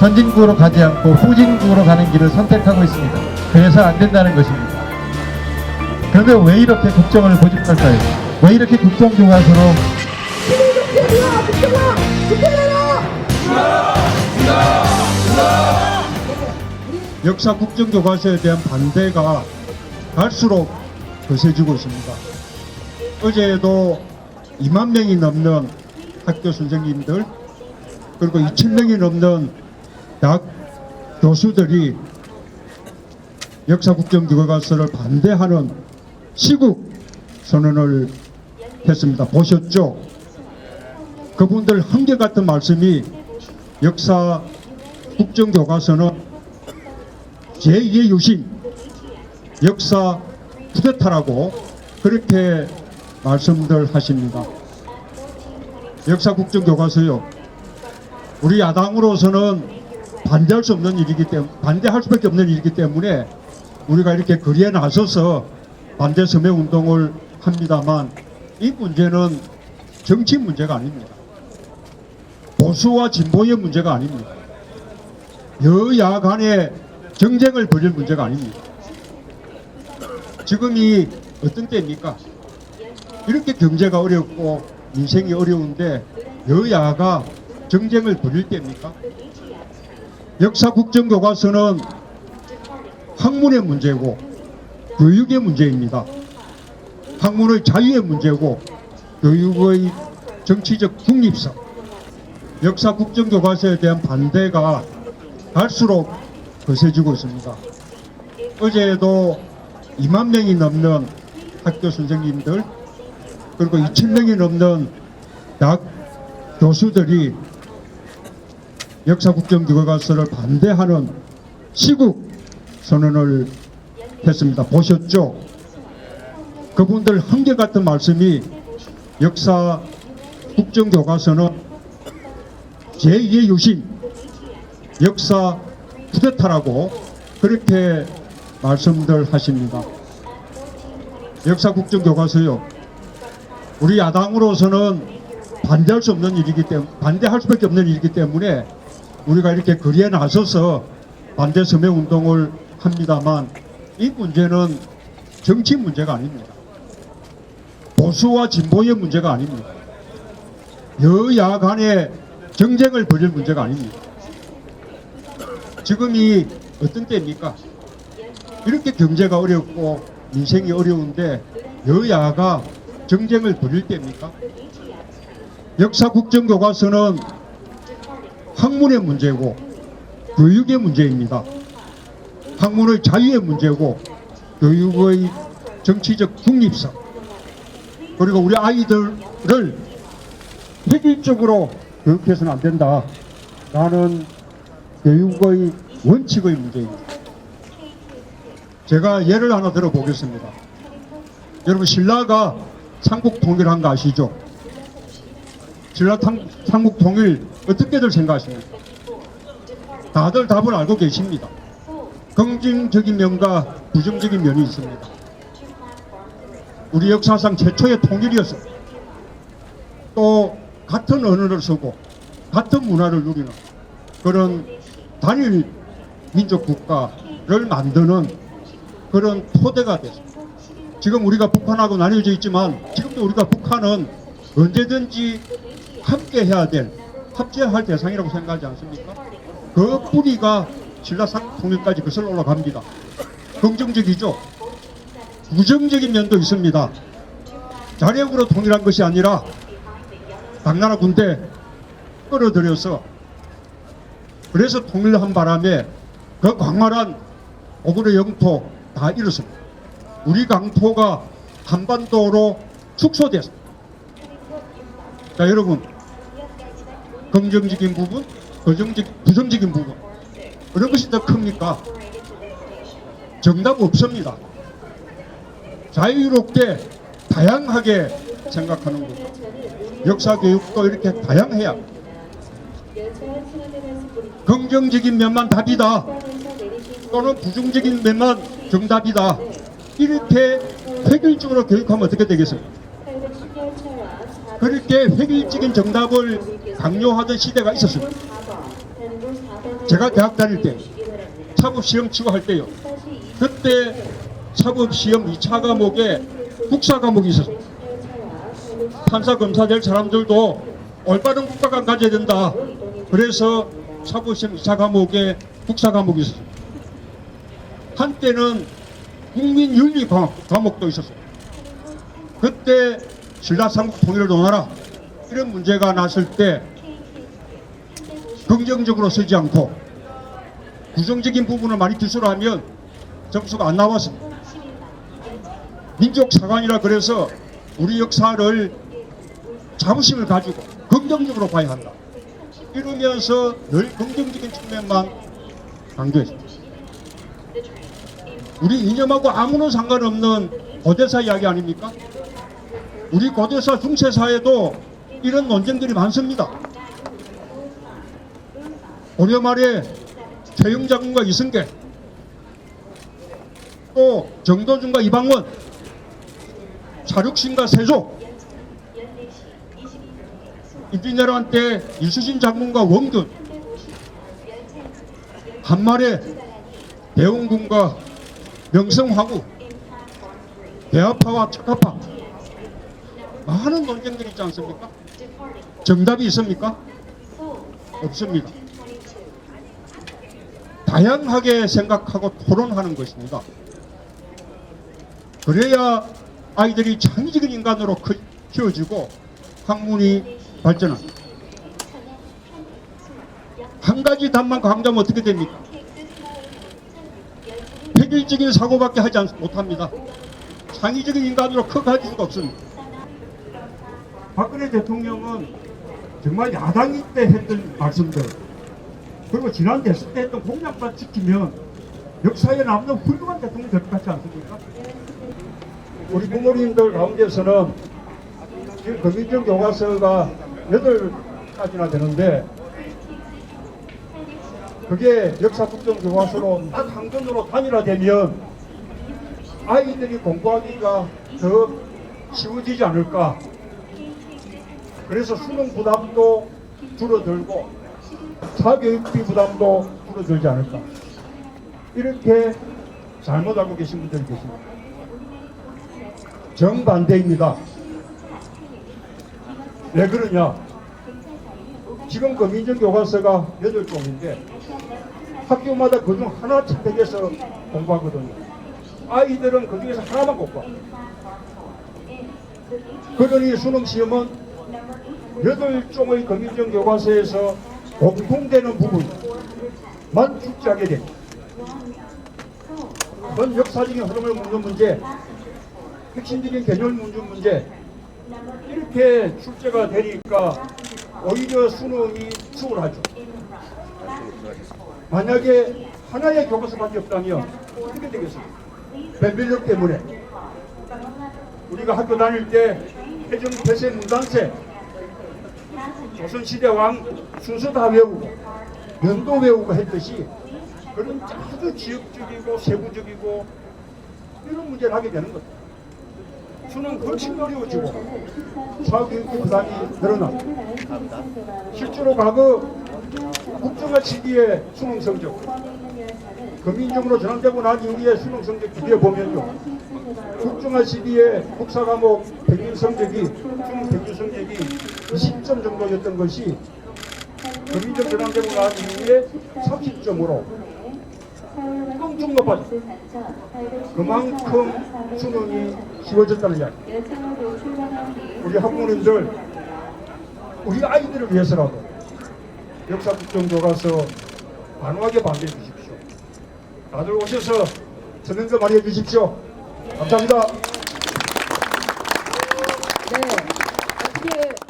선진국으로 가지 않고 후진국으로 가는 길을 선택하고 있습니다. 그래서 안 된다는 것입니다. 그런데 왜 이렇게 국정을 고집할까요? 왜 이렇게 국정교과서로 역사 국정교과서에 대한 반대가 갈수록 거세지고 있습니다. 어제도 2만 명이 넘는 학교 선생님들 그리고 2,000명이 넘는 대학 교수들이 역사 국정교과서를 반대하는 시국 선언을 했습니다. 보셨죠? 그분들 한결같은 말씀이 역사 국정교과서는 제2의 유신, 역사 쿠데타라고 그렇게 말씀들 하십니다. 역사 국정교과서요. 우리 야당으로서는 반대할 수 없는 일이기 때문에, 반대할 수밖에 없는 일이기 때문에 우리가 이렇게 거리에 나서서 반대 서명 운동을 합니다만 이 문제는 정치 문제가 아닙니다. 보수와 진보의 문제가 아닙니다. 여야 간의 정쟁을 벌일 문제가 아닙니다. 지금이 어떤 때입니까? 이렇게 경제가 어렵고 민생이 어려운데 여야가 정쟁을 벌일 때입니까? 역사 국정교과서는 학문의 문제고 교육의 문제입니다. 학문의 자유의 문제고 교육의 정치적 중립성, 역사 국정교과서에 대한 반대가 갈수록 거세지고 있습니다. 어제도 2만 명이 넘는 학교 선생님들 그리고 2,000명이 넘는 대학 교수들이 역사 국정교과서를 반대하는 시국 선언을 했습니다. 보셨죠? 그분들 한결같은 말씀이 역사 국정교과서는 제2의 유신, 역사 쿠데타라고 그렇게 말씀들 하십니다. 역사 국정교과서요. 우리 야당으로서는 반대할 수 없는 일이기 때문에, 반대할 수밖에 없는 일이기 때문에 우리가 이렇게 거리에 나서서 반대 서명 운동을 합니다만 이 문제는 정치 문제가 아닙니다. 보수와 진보의 문제가 아닙니다. 여야 간의 정쟁을 벌일 문제가 아닙니다. 지금이 어떤 때입니까? 이렇게 경제가 어렵고 민생이 어려운데 여야가 정쟁을 벌일 때입니까? 역사 국정교과서는 학문의 문제고 교육의 문제입니다. 학문의 자유의 문제고 교육의 정치적 중립성 그리고 우리 아이들을 획일적으로 교육해서는 안 된다라는 교육의 원칙의 문제입니다. 제가 예를 하나 들어보겠습니다. 여러분 신라가 삼국 통일한 거 아시죠? 신라 삼국 통일 어떻게들 생각하십니까? 다들 답을 알고 계십니다. 긍정적인 면과 부정적인 면이 있습니다. 우리 역사상 최초의 통일이었습니다. 또 같은 언어를 쓰고 같은 문화를 누리는 그런 단일 민족 국가를 만드는 그런 토대가 됐습니다. 지금 우리가 북한하고 나뉘어져 있지만 지금도 우리가 북한은 언제든지 함께 해야 될 합제할 대상이라고 생각하지 않습니까? 그 뿌리가 신라삼국 통일까지 거슬러 올라갑니다. 긍정적이죠. 부정적인 면도 있습니다. 자력으로 통일한 것이 아니라 당나라 군대 끌어들여서 그래서 통일한 바람에 그 광활한 고구려 영토 다 잃었습니다. 우리 강토가 한반도로 축소됐습니다. 자 여러분 긍정적인 부분, 부정적인 부분 어느 것이 더 큽니까? 정답 없습니다. 자유롭게 다양하게 생각하는 것. 역사 교육도 이렇게 다양해야 긍정적인 면만 답이다 또는 부정적인 면만 정답이다 이렇게 획일적으로 교육하면 어떻게 되겠습니까? 그렇게 획일적인 정답을 강요하던 시대가 있었습니다. 제가 대학 다닐 때 사법시험 치고 할 때요. 그때 사법시험 2차 과목에 국사 과목이 있었어요. 판사 검사 될 사람들도 올바른 국가관 가져야 된다. 그래서 사법시험 2차 과목에 국사 과목이 있었어요. 한때는 국민윤리 과목도 있었어요. 그때 신라삼국 통일을 논하라 이런 문제가 났을 때 긍정적으로 쓰지 않고 부정적인 부분을 많이 기술을 하면 점수가 안 나왔습니다. 민족사관이라 그래서 우리 역사를 자부심을 가지고 긍정적으로 봐야 한다. 이러면서 늘 긍정적인 측면만 강조했습니다. 우리 이념하고 아무런 상관없는 고대사 이야기 아닙니까? 우리 고대사 중세사에도 이런 논쟁들이 많습니다. 고려 말에 최영자군과 이승계, 또 정도준과 이방원, 사륙신과 세조, 임진왜란 때 이수신 장군과 원균, 한말에 대웅군과 명성황후, 대화파와 착화파, 많은 논쟁들이 있지 않습니까? 정답이 있습니까? 없습니다. 다양하게 생각하고 토론하는 것입니다. 그래야 아이들이 창의적인 인간으로 키워지고 학문이 발전합니다. 한 가지 답만 강조하면 어떻게 됩니까? 획일적인 사고밖에 하지 못합니다. 창의적인 인간으로 커가질 수가 없습니다. 박근혜 대통령은 정말 야당일 때 했던 말씀들, 그리고 지난 대선 때 했던 공약만 지키면 역사에 남는 훌륭한 대통령이 될 것 같지 않습니까? 우리 부모님들 가운데서는 지금 금인정 교과서가 8가지나 되는데 그게 역사 국정 교과서로 딱 한 권으로 단일화되면 아이들이 공부하기가 더 쉬워지지 않을까. 그래서 수능 부담도 줄어들고 사교육비 부담도 줄어들지 않을까. 이렇게 잘못 알고 계신 분들이 계십니다. 정반대입니다. 왜 그러냐? 지금 금인정 교과서가 8종인데 학교마다 그중 하나 채택해서 공부하거든요. 아이들은 그 중에서 하나만 공부합니다. 그러니 수능 시험은 8종의 금인정 교과서에서 공통되는 부분만 출제하게 됩니다. 전 역사적인 흐름을 묻는 문제, 핵심적인 개념을 묻는 문제, 이렇게 출제가 되니까 오히려 수능이 수월하죠. 만약에 하나의 교과서밖에 없다면 어떻게 되겠습니까? 변별력 때문에 우리가 학교 다닐 때 해전 폐쇄 문단세, 조선시대 왕 순서 다 외우고 면도 외우고 했듯이 그런 아주 지역적이고 세부적이고 이런 문제를 하게 되는 거죠. 수능 훨씬 어려워지고 사교육비 부담이 늘어나. 실제로 과거 국정화 시기의 수능 성적, 금인정으로 전환되고 난 이후에 수능 성적 비교해 보면요, 국정화 시기의 국사 과목 평균 성적이 수능 평균 성적이 20점 정도였던 것이 금인정 전환되고 난 이후에 30점으로 엄청 높아졌어요. 그만큼 수능이 쉬워졌다는 이야기. 우리 학부모님들, 우리 아이들을 위해서라도 역사 국정 교과서 단호하게 반대해 주십시오. 다들 오셔서 듣는 거 많이 해주십시오. 감사합니다. 네. 어떻게